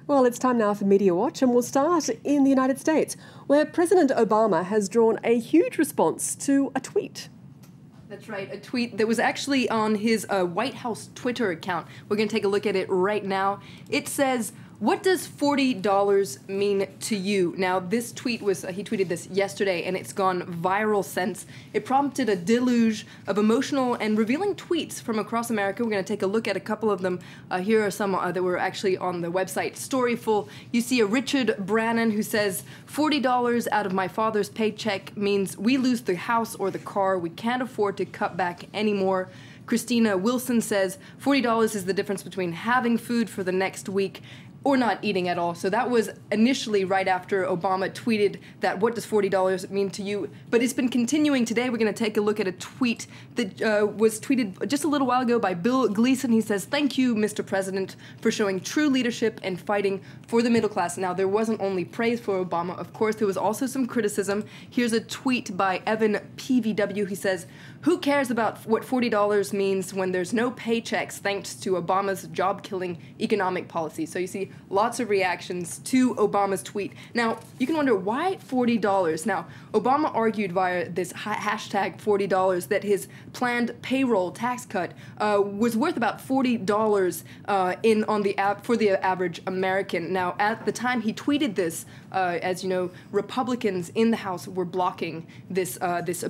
Well, it's time now for Media Watch, and we'll start in the United States, where President Obama has drawn a huge response to a tweet. That's right, a tweet that was actually on his White House Twitter account. We're going to take a look at it right now. It says, "What does $40 mean to you?" Now, this tweet was, he tweeted this yesterday, and it's gone viral since. It prompted a deluge of emotional and revealing tweets from across America. We're going to take a look at a couple of them. Here are some that were actually on the website Storyful. You see a Richard Brannon who says, "$40 out of my father's paycheck means we lose the house or the car. We can't afford to cut back anymore." Christina Wilson says, $40 is the difference between having food for the next week or not eating at all. So that was initially right after Obama tweeted that, "What does $40 mean to you?" But it's been continuing today. We're going to take a look at a tweet that was tweeted just a little while ago by Bill Gleason. He says, "Thank you, Mr. President, for showing true leadership and fighting for the middle class." Now, there wasn't only praise for Obama. Of course, there was also some criticism. Here's a tweet by Evan PVW. He says, "Who cares about what $40 means when there's no paychecks thanks to Obama's job-killing economic policy?" So you see lots of reactions to Obama's tweet. Now, you can wonder, why $40? Now, Obama argued via this hashtag $40 that his planned payroll tax cut was worth about $40 for the average American. Now, at the time he tweeted this, as you know, Republicans in the House were blocking this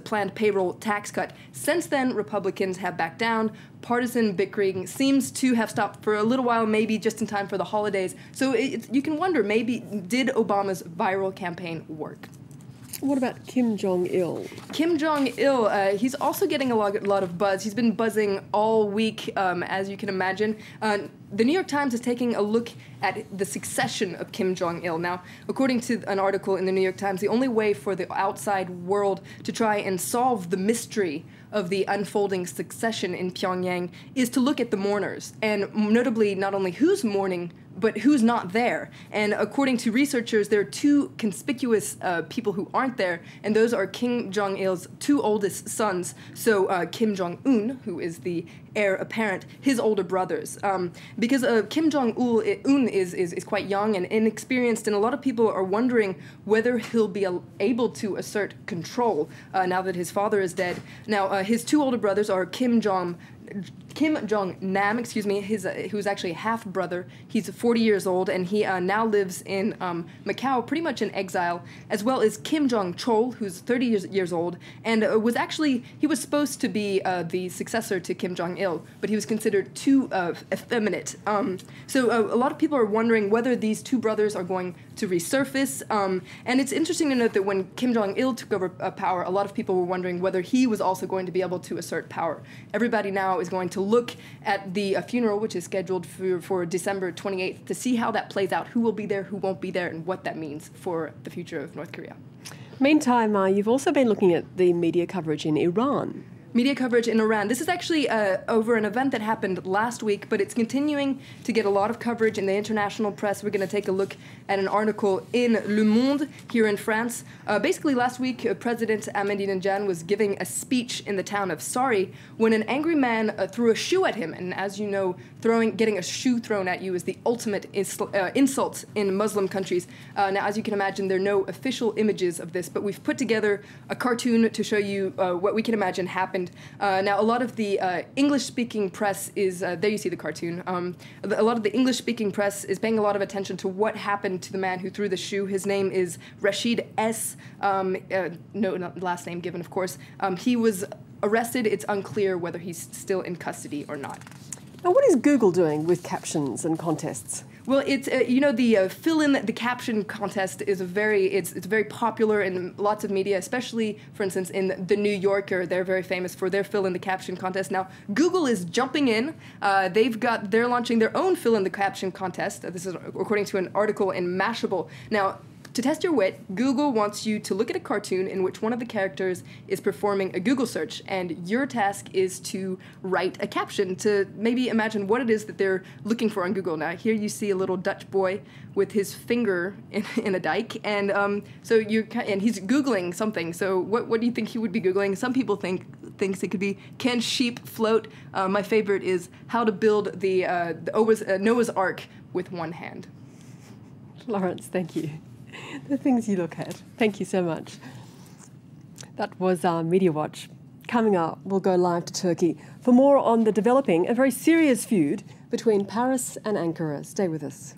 planned payroll tax cut. Since then, Republicans have backed down. Partisan bickering seems to have stopped for a little while, maybe just in time for the holidays. So you can wonder, maybe did Obama's viral campaign work? What about Kim Jong Il? Kim Jong Il, he's also getting a lot of buzz. He's been buzzing all week, as you can imagine. The New York Times is taking a look at the succession of Kim Jong Il. Now, according to an article in the New York Times, the only way for the outside world to try and solve the mystery of the unfolding succession in Pyongyang is to look at the mourners, and notably not only who's mourning, but who's not there. And according to researchers, there are two conspicuous people who aren't there, and those are Kim Jong-il's two oldest sons. So Kim Jong-un, who is the heir apparent, his older brothers. Because Kim Jong-un is quite young and inexperienced, and a lot of people are wondering whether he'll be able to assert control now that his father is dead. Now, his two older brothers are Kim Jong-nam, who's actually a half-brother. He's 40 years old, and he now lives in Macau, pretty much in exile, as well as Kim Jong-chol, who's 30 years old, and he was supposed to be the successor to Kim Jong-il, but he was considered too effeminate. So a lot of people are wondering whether these two brothers are going to resurface, and it's interesting to note that when Kim Jong-il took over power, a lot of people were wondering whether he was also going to be able to assert power. Everybody now is going to look at the funeral, which is scheduled for December 28th, to see how that plays out, who will be there, who won't be there, and what that means for the future of North Korea. Meantime, you've also been looking at the media coverage in Iran. Media coverage in Iran. This is actually over an event that happened last week, but it's continuing to get a lot of coverage in the international press. We're going to take a look at an article in Le Monde here in France. Basically, last week, President Ahmadinejad was giving a speech in the town of Sari when an angry man threw a shoe at him. And as you know, getting a shoe thrown at you is the ultimate insult in Muslim countries. Now, as you can imagine, there are no official images of this, but we've put together a cartoon to show you what we can imagine happened. Now, a lot of the English-speaking press is, there you see the cartoon, a lot of the English-speaking press is paying a lot of attention to what happened to the man who threw the shoe. His name is Rashid S., no not last name given, of course. He was arrested. It's unclear whether he's still in custody or not. Now, what is Google doing with captions and contests? Well, it's the fill in the caption contest is it's very popular in lots of media, especially, for instance, in the New Yorker. They're very famous for their fill in the caption contest. Now, Google is jumping in. They're launching their own fill in the caption contest. This is according to an article in Mashable. Now, to test your wit, Google wants you to look at a cartoon in which one of the characters is performing a Google search, and your task is to write a caption to maybe imagine what it is that they're looking for on Google. Now, here you see a little Dutch boy with his finger in a dike, and he's Googling something. So what do you think he would be Googling? Some people thinks it could be, can sheep float? My favorite is how to build the Noah's Ark with one hand. Lawrence, thank you. The things you look at. Thank you so much. That was our Media Watch. Coming up, we'll go live to Turkey for more on the developing, a very serious feud between Paris and Ankara. Stay with us.